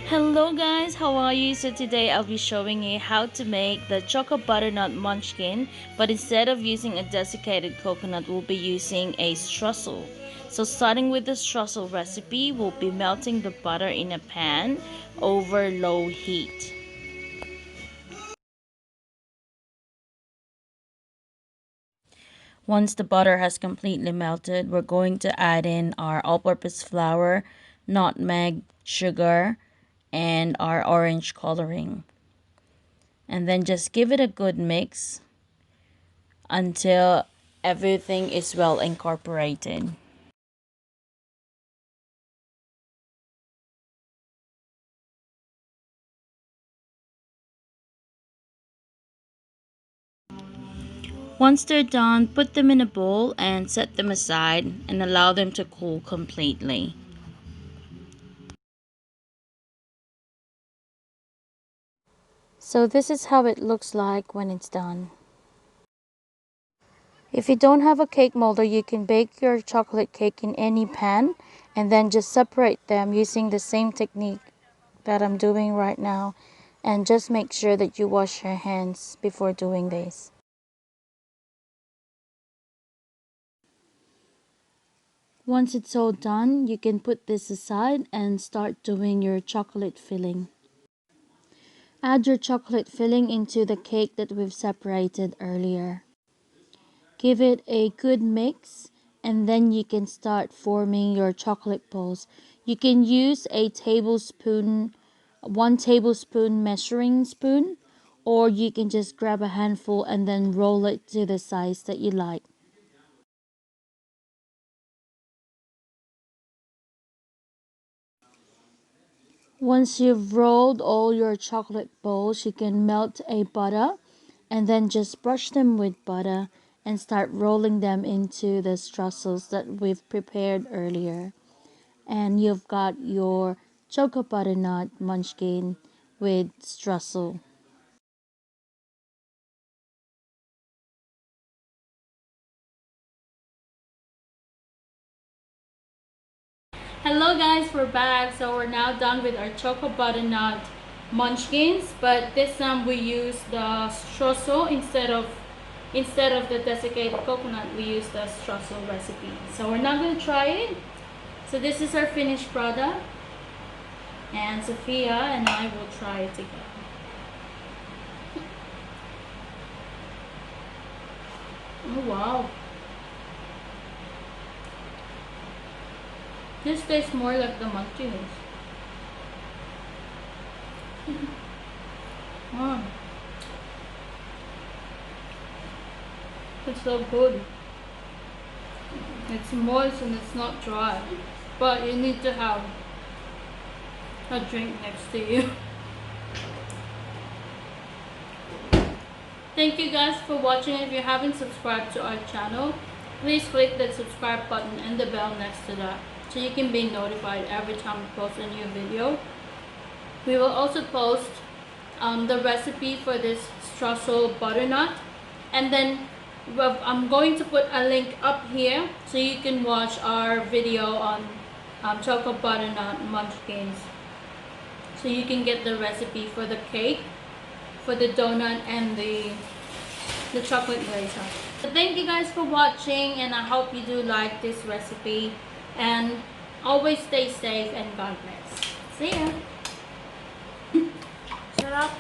Hello guys, how are you? So today I'll be showing you how to make the Choco butternut munchkin, but instead of using a desiccated coconut, we'll be using a streusel. So starting with the streusel recipe, we'll be melting the butter in a pan over low heat. Once the butter has completely melted, we're going to add in our all-purpose flour, nutmeg, sugar, and our orange coloring. And then just give it a good mix until everything is well incorporated. Once they're done, put them in a bowl and set them aside and allow them to cool completely. So this is how it looks like when it's done. If you don't have a cake molder, you can bake your chocolate cake in any pan and then just separate them using the same technique that I'm doing right now. And just make sure that you wash your hands before doing this. Once it's all done, you can put this aside and start doing your chocolate filling. Add your chocolate filling into the cake that we've separated earlier. Give it a good mix and then you can start forming your chocolate balls. You can use a tablespoon, 1 tablespoon measuring spoon, or you can just grab a handful and then roll it to the size that you like. Once you've rolled all your chocolate balls, you can melt a butter and then just brush them with butter and start rolling them into the streusels that we've prepared earlier. And you've got your Choco butternut munchkin with streusel. Hello guys, we're back. So we're now done with our Choco butternut munchkins, but this time we use the streusel instead of the desiccated coconut. We use the streusel recipe. So we're now going to try it. So this is our finished product, and Sophia and I will try it together. Oh wow, this tastes more like the munchkins. Oh, it's so good. It's moist and it's not dry, but you need to have a drink next to you. Thank you guys for watching. If you haven't subscribed to our channel, please click the subscribe button and the bell next to that so you can be notified every time we post a new video. We will also post the recipe for this streusel butternut, and then I'm going to put a link up here so you can watch our video on Choco butternut munchkins, so you can get the recipe for the cake, for the donut, and the chocolate glaze. So thank you guys for watching, and I hope you do like this recipe, and always stay safe and God bless. See ya. Shut up.